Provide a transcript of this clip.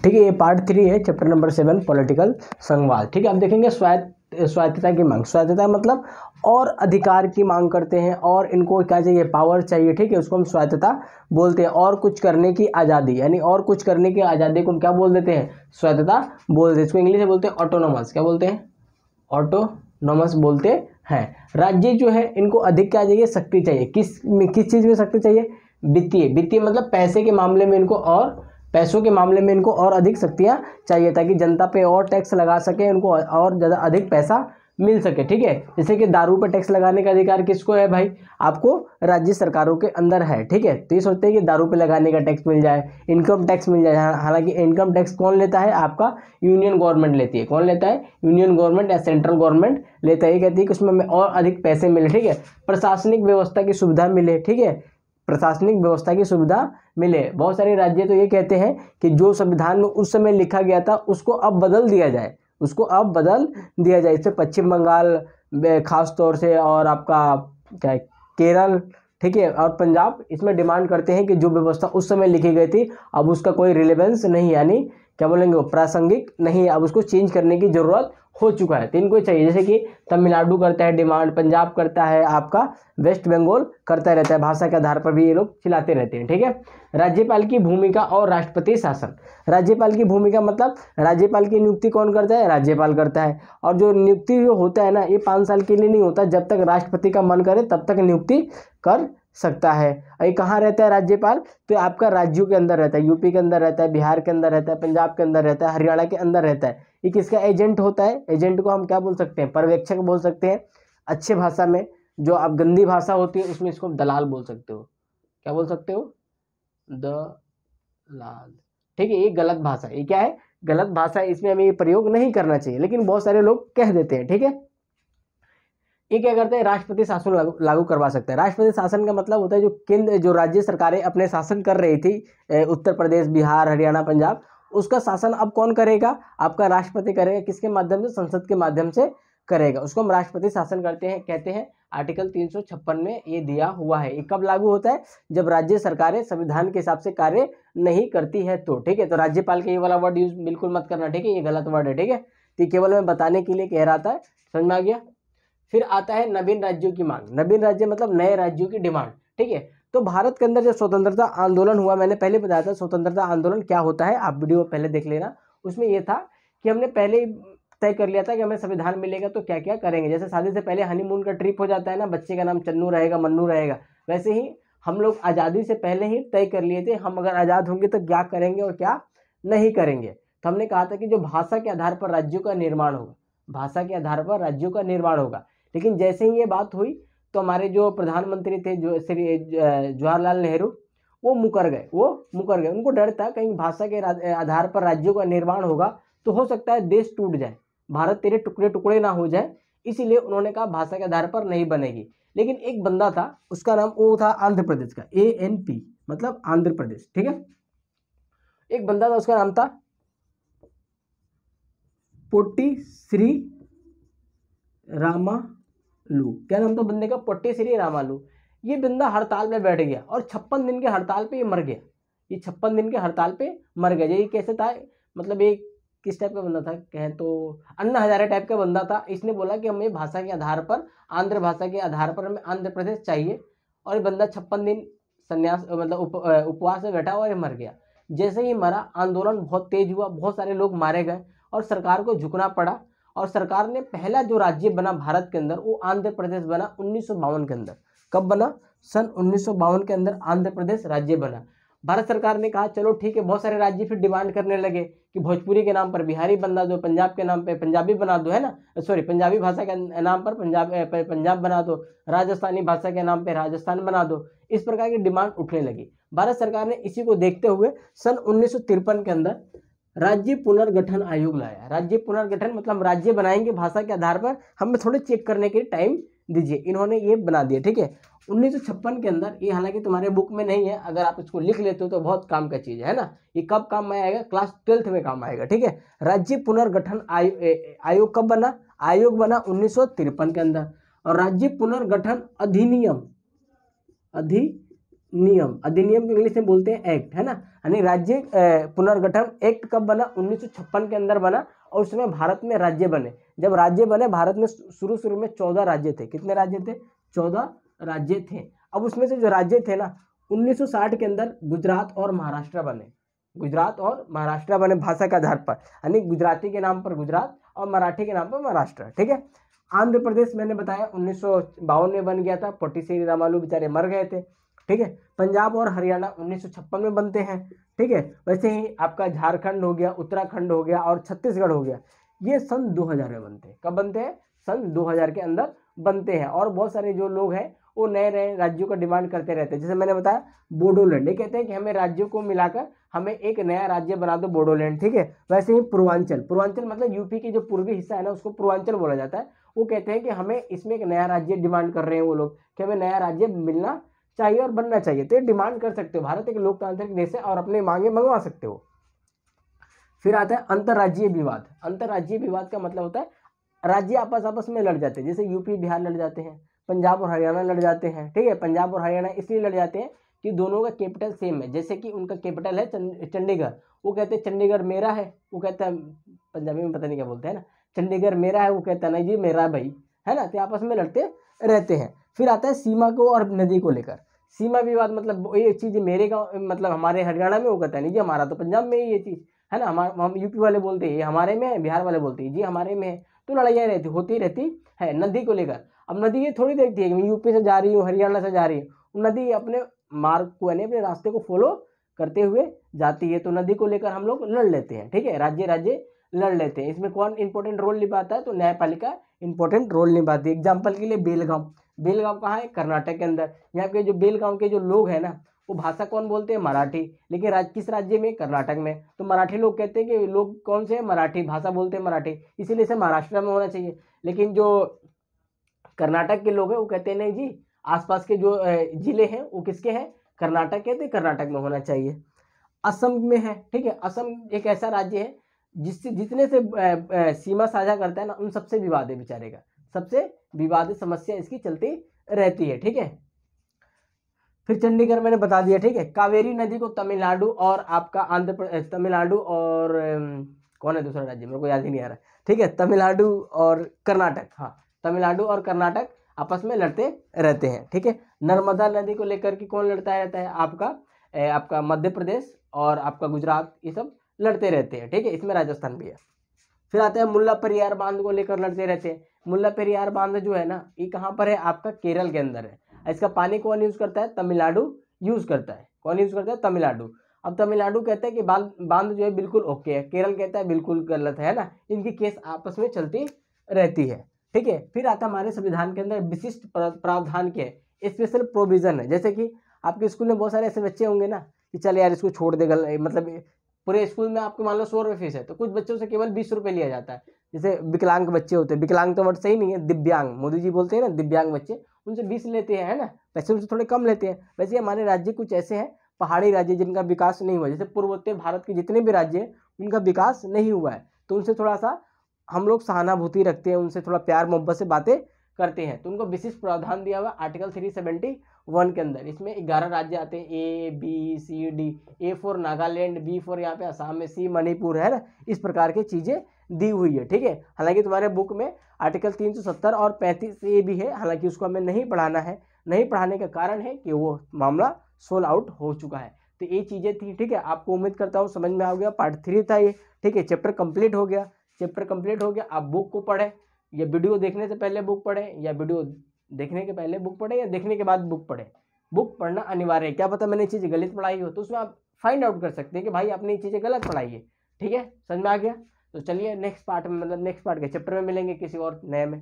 ठीक है, ये पार्ट 3 है, चैप्टर नंबर 7 पॉलिटिकल संघवाद। ठीक है, अब देखेंगे स्वायत्तता की मांग। स्वायत्तता मतलब और अधिकार की मांग करते हैं और इनको क्या चाहिए, पावर चाहिए। ठीक है, उसको हम स्वायत्तता बोलते हैं। और कुछ करने की आज़ादी, यानी और कुछ करने की आज़ादी को हम क्या बोल देते हैं, स्वायत्तता बोलते हैं। इसको इंग्लिश में बोलते हैं ऑटोनोमस। क्या बोलते हैं, ऑटोनोमस बोलते हैं। राज्य जो है इनको अधिक क्या चाहिए, शक्ति चाहिए। किस चीज़ में शक्ति चाहिए, वित्तीय मतलब पैसे के मामले में इनको, और पैसों के मामले में इनको और अधिक शक्तियाँ चाहिए, ताकि जनता पे और टैक्स लगा सके, उनको और ज़्यादा अधिक पैसा मिल सके। ठीक है, जैसे कि दारू पर टैक्स लगाने का अधिकार किसको है भाई, आपको राज्य सरकारों के अंदर है। ठीक है, तो ये सोचते हैं कि दारू पे लगाने का टैक्स मिल जाए, इनकम टैक्स मिल जाए। हालांकि इनकम टैक्स कौन लेता है, आपका यूनियन गवर्नमेंट लेती है। कौन लेता है, यूनियन गवर्नमेंट या सेंट्रल गवर्नमेंट लेता है। ये कहती है कि उसमें और अधिक पैसे मिले। ठीक है, प्रशासनिक व्यवस्था की सुविधा मिले। ठीक है, प्रशासनिक व्यवस्था की सुविधा मिले। बहुत सारे राज्य तो ये कहते हैं कि जो संविधान में उस समय लिखा गया था उसको अब बदल दिया जाए, उसको अब बदल दिया जाए। इससे पश्चिम बंगाल खास तौर से, और आपका क्या है, केरल, ठीक है, और पंजाब इसमें डिमांड करते हैं कि जो व्यवस्था उस समय लिखी गई थी अब उसका कोई रिलेवेंस नहीं, यानी क्या बोलेंगे, वो प्रासंगिक नहीं है, अब उसको चेंज करने की जरूरत हो चुका है। तो इनको चाहिए, जैसे कि तमिलनाडु करता है डिमांड, पंजाब करता है, आपका वेस्ट बंगाल करता रहता है। भाषा के आधार पर भी ये लोग चिल्लाते रहते हैं। ठीक है, राज्यपाल की भूमिका और राष्ट्रपति शासन। राज्यपाल की भूमिका मतलब राज्यपाल की नियुक्ति कौन करता है, राज्यपाल करता है। और जो नियुक्ति जो होता है ना, ये 5 साल के लिए नहीं होता, जब तक राष्ट्रपति का मन करे तब तक नियुक्ति कर सकता है। ये कहाँ रहता है राज्यपाल, तो आपका राज्यों के अंदर रहता है, यूपी के अंदर रहता है, बिहार के अंदर रहता है, पंजाब के अंदर रहता है, हरियाणा के अंदर रहता है। ये किसका एजेंट होता है, एजेंट को हम क्या बोल सकते हैं, पर्यवेक्षक बोल सकते हैं। अच्छे भाषा में, जो आप गंदी भाषा होती है उसमें इसको दलाल बोल सकते हो। क्या बोल सकते हो, दलाल। ठीक है, ये गलत भाषा, ये क्या है, गलत भाषा है, इसमें हमें ये प्रयोग नहीं करना चाहिए, लेकिन बहुत सारे लोग कह देते हैं। ठीक है, ये क्या करते हैं, राष्ट्रपति शासन लागू करवा सकते हैं। राष्ट्रपति शासन का मतलब होता है जो केंद्र, जो राज्य सरकारें अपने शासन कर रही थी, उत्तर प्रदेश, बिहार, हरियाणा, पंजाब, उसका शासन अब कौन करेगा, आपका राष्ट्रपति करेगा। किसके माध्यम से, संसद के माध्यम से करेगा। उसको हम राष्ट्रपति शासन करते हैं, कहते हैं। आर्टिकल 356 में ये दिया हुआ है। ये कब लागू होता है, जब राज्य सरकारें संविधान के हिसाब से कार्य नहीं करती है तो। ठीक है, तो राज्यपाल के ये वाला वर्ड यूज बिल्कुल मत करना। ठीक है, ये गलत वर्ड है। ठीक है, तो केवल मैं बताने के लिए कह रहा था, समझ में आ गया। फिर आता है नवीन राज्यों की मांग। नवीन राज्य मतलब नए राज्यों की डिमांड। ठीक है, तो भारत के अंदर जो स्वतंत्रता आंदोलन हुआ, मैंने पहले बताया था स्वतंत्रता आंदोलन क्या होता है, आप वीडियो पहले देख लेना। उसमें यह था कि हमने पहले ही तय कर लिया था कि हमें संविधान मिलेगा तो क्या क्या करेंगे। जैसे शादी से पहले हनीमून का ट्रिप हो जाता है ना, बच्चे का नाम चन्नू रहेगा, मन्नू रहेगा, वैसे ही हम लोग आज़ादी से पहले ही तय कर लिए थे हम अगर आज़ाद होंगे तो क्या करेंगे और क्या नहीं करेंगे। तो हमने कहा था कि जो भाषा के आधार पर राज्यों का निर्माण होगा, भाषा के आधार पर राज्यों का निर्माण होगा। लेकिन जैसे ही ये बात हुई तो हमारे जो प्रधानमंत्री थे, जो श्री जवाहरलाल नेहरू, वो मुकर गए। उनको डर था कहीं भाषा के आधार पर राज्यों का निर्माण होगा तो हो सकता है देश टूट जाए, भारत तेरे टुकड़े टुकड़े ना हो जाए। इसीलिए उन्होंने कहा भाषा के आधार पर नहीं बनेगी। लेकिन एक बंदा था, उसका नाम वो था आंध्र प्रदेश का, ANP मतलब आंध्र प्रदेश। ठीक है, एक बंदा था, उसका नाम था पोट्टी श्री रामालू। क्या नाम था बंदे का, पोट्टी श्री रामालू। ये बंदा हड़ताल में बैठ गया और 56 दिन के हड़ताल पे ये मर गया। ये 56 दिन के हड़ताल पे मर गया। ये कैसे था, मतलब ये किस टाइप का बंदा था, कहें तो अन्ना हजारे टाइप का बंदा था। इसने बोला कि हमें भाषा के आधार पर, आंध्र भाषा के आधार पर हमें आंध्र प्रदेश चाहिए। और ये बंदा 56 दिन संन्यास मतलब उपवास में बैठा और ये मर गया। जैसे ही मरा, आंदोलन बहुत तेज हुआ, बहुत सारे लोग मारे गए और सरकार को झुकना पड़ा। और सरकार ने पहला जो राज्य बना भारत के अंदर, वो आंध्र प्रदेश बना 1952 के अंदर। कब बना, सन 1952 के अंदर आंध्र प्रदेश राज्य बना। भारत सरकार ने कहा चलो ठीक है। बहुत सारे राज्य फिर डिमांड करने लगे कि भोजपुरी के नाम पर बिहारी बना दो, पंजाब के नाम पे पंजाबी बना दो, है ना, सॉरी पंजाबी भाषा के नाम पर पंजाब बना दो, राजस्थानी भाषा के नाम पे राजस्थान बना दो। इस प्रकार की डिमांड उठने लगी। भारत सरकार ने इसी को देखते हुए सन 1953 के अंदर राज्य पुनर्गठन आयोग लाया। राज्य पुनर्गठन मतलब राज्य बनाएंगे भाषा के आधार पर, हमें थोड़े चेक करने के लिए टाइम दीजिए। इन्होंने ये बना दिया। ठीक है, 1956 के अंदर। ये हालांकि तुम्हारे बुक में नहीं है, अगर आप इसको लिख लेते हो तो बहुत काम का चीज़ है ना। ये कब काम में आएगा, क्लास 12th में काम आएगा। ठीक है, राज्य पुनर्गठन आयोग कब बना, आयोग बना 1953 के अंदर। और राज्य पुनर्गठन अधिनियम नियम, अधिनियम को इंग्लिश में बोलते हैं एक्ट, है ना। यानी राज्य पुनर्गठन एक्ट कब बना, 1956 के अंदर बना, और उस समय भारत में राज्य बने। जब राज्य बने भारत में शुरू में 14 राज्य थे। कितने राज्य थे, 14 राज्य थे। अब उसमें से जो राज्य थे ना, 1960 के अंदर गुजरात और महाराष्ट्र बने, गुजरात और महाराष्ट्र बने भाषा के आधार पर, यानी गुजराती के नाम पर गुजरात और मराठी के नाम पर महाराष्ट्र, ठीक है। आंध्र प्रदेश मैंने बताया 1952 में बन गया था, पोटी श्री रामालू बेचारे मर गए थे, ठीक है। पंजाब और हरियाणा 1956 में बनते हैं, ठीक है। वैसे ही आपका झारखंड हो गया, उत्तराखंड हो गया और छत्तीसगढ़ हो गया, ये सन 2000 में बनते हैं। कब बनते हैं, सन 2000 के अंदर बनते हैं। और बहुत सारे जो लोग हैं वो नए नए राज्यों का डिमांड करते रहते हैं। जैसे मैंने बताया बोडोलैंड, ये कहते हैं कि हमें राज्यों को मिलाकर हमें एक नया राज्य बना दो, बोडोलैंड, ठीक है। वैसे ही पूर्वांचल, पूर्वांचल मतलब यूपी की जो पूर्वी हिस्सा है ना, उसको पूर्वांचल बोला जाता है। वो कहते हैं कि हमें इसमें एक नया राज्य डिमांड कर रहे हैं वो लोग, कि हमें नया राज्य मिलना चाहिए और बनना चाहिए। तो ये डिमांड कर सकते हो, भारत एक लोकतांत्रिक देश है और अपने मांगे मंगवा सकते हो। फिर आता है अंतर्राज्यीय विवाद। अंतर्राज्यीय विवाद का मतलब होता है राज्य आपस में लड़ जाते हैं। जैसे यूपी बिहार लड़ जाते हैं, पंजाब और हरियाणा लड़ जाते हैं, ठीक है। पंजाब और हरियाणा इसलिए लड़ जाते हैं कि दोनों का कैपिटल सेम है। जैसे कि उनका कैपिटल है चंडीगढ़, वो कहते हैं चंडीगढ़ मेरा है, वो कहता है पंजाबी में पता नहीं क्या बोलते हैं ना, चंडीगढ़ मेरा है, वो कहता है नहीं जी मेरा भाई, है ना। तो आपस में लड़ते रहते हैं। फिर आता है सीमा को और नदी को लेकर। सीमा विवाद मतलब ये चीज़ मेरे गाँव मतलब हमारे हरियाणा में, वो कहता है नहीं जी हमारा तो पंजाब में ही ये चीज़ है ना। हम यूपी वाले बोलते हैं ये हमारे में है, बिहार वाले बोलते हैं जी हमारे में है। तो लड़ाइयाँ रहती होती रहती है नदी को लेकर। अब नदी ये थोड़ी देखती है कि मैं यूपी से जा रही हूँ, हरियाणा से जा रही हूँ, नदी अपने मार्ग को यानी अपने रास्ते को फॉलो करते हुए जाती है। तो नदी को लेकर हम लोग लड़ लेते हैं, ठीक है, राज्य राज्य लड़ लेते हैं। इसमें कौन इंपॉर्टेंट रोल निभाता है, तो न्यायपालिका इंपॉर्टेंट रोल निभाती है। एग्जाम्पल के लिए बेलगांव, बेलगांव कहाँ है, कर्नाटक के अंदर। यहाँ के जो बेलगांव के जो लोग हैं ना, वो भाषा कौन बोलते हैं, मराठी। लेकिन किस राज्य में, कर्नाटक में। तो मराठी लोग कहते हैं कि लोग कौन से मराठी भाषा बोलते हैं, मराठी, इसीलिए इसे महाराष्ट्र में होना चाहिए। लेकिन जो कर्नाटक के लोग हैं वो कहते हैं नहीं जी आसपास के जो जिले हैं वो किसके हैं, कर्नाटक के, तो कर्नाटक में होना चाहिए। असम में है, ठीक है। असम एक ऐसा राज्य है जिससे जितने से सीमा साझा करता है ना, उन सबसे विवाद है बेचारे का, सबसे विवादित समस्या इसकी चलती रहती है, ठीक है। फिर चंडीगढ़ मैंने बता दिया, ठीक है। कावेरी नदी को तमिलनाडु और आपका आंध्र प्रदेश, तमिलनाडु और कौन है दूसरा राज्य, मेरे को याद ही नहीं आ रहा, ठीक है। तमिलनाडु और कर्नाटक, हाँ, तमिलनाडु और कर्नाटक आपस में लड़ते रहते हैं, ठीक है। नर्मदा नदी को लेकर के कौन लड़ता रहता है, आपका मध्य प्रदेश और आपका गुजरात, ये सब लड़ते रहते हैं, ठीक है। इसमें राजस्थान भी है। फिर आता है मुल्ला पेरियार बांध को लेकर लड़ते रहते हैं। मुल्ला पेरियार बांध जो है ना, ये कहाँ पर है, आपका केरल के अंदर है। इसका पानी कौन यूज करता है, तमिलनाडु यूज करता है। कौन यूज करता है, तमिलनाडु। अब तमिलनाडु कहता है कि बांध जो है बिल्कुल ओके है, केरल कहता है बिल्कुल गलत है ना। इनकी केस आपस में चलती रहती है, ठीक है। फिर आता है हमारे संविधान के अंदर विशिष्ट प्रावधान के स्पेशल प्रोविजन है। जैसे कि आपके स्कूल में बहुत सारे ऐसे बच्चे होंगे ना कि चल यार इसको छोड़ दे, मतलब पूरे स्कूल में आपको मान लो 100 रुपये फीस है, तो कुछ बच्चों से केवल 20 रुपये लिया जाता है। जैसे विकलांग बच्चे होते हैं, विकलांग तो वर्ड सही नहीं है, दिव्यांग, मोदी जी बोलते हैं ना दिव्यांग बच्चे, उनसे 20 लेते हैं, है ना। वैसे उनसे थोड़े कम लेते हैं। वैसे हमारे राज्य कुछ ऐसे हैं पहाड़ी राज्य जिनका विकास नहीं हुआ, जैसे पूर्वोत्तर भारत के जितने भी राज्य हैं उनका विकास नहीं हुआ है, तो उनसे थोड़ा सा हम लोग सहानुभूति रखते हैं, उनसे थोड़ा प्यार मोहब्बत से बातें करते हैं। तो उनको विशिष्ट प्रावधान दिया हुआ आर्टिकल 371 के अंदर। इसमें 11 राज्य आते हैं, ABCD, A for Nagaland, B for यहाँ पे असम में, C मणिपुर, है ना। इस प्रकार की चीज़ें दी हुई है, ठीक है। हालांकि तुम्हारे बुक में आर्टिकल 370 और 35A भी है, हालांकि उसको हमें नहीं पढ़ाना है। नहीं पढ़ाने का कारण है कि वो मामला सोल्व आउट हो चुका है। तो ये चीज़ें थी, ठीक है। आपको उम्मीद करता हूँ समझ में आ गया। पार्ट 3 था ये, ठीक है। चैप्टर कंप्लीट हो गया, चैप्टर कंप्लीट हो गया। आप बुक को पढ़ें, या वीडियो देखने से पहले बुक पढ़ें, या वीडियो देखने के पहले बुक पढ़ें, या देखने के बाद बुक पढ़ें। बुक पढ़ना अनिवार्य है। क्या पता मैंने चीज़ें गलत पढ़ाई हो, तो उसमें आप फाइंड आउट कर सकते हैं कि भाई आपने ये चीज़ें गलत पढ़ाई है, ठीक है। समझ में आ गया। तो चलिए नेक्स्ट पार्ट में, मतलब नेक्स्ट पार्ट के चैप्टर में मिलेंगे किसी और नए में।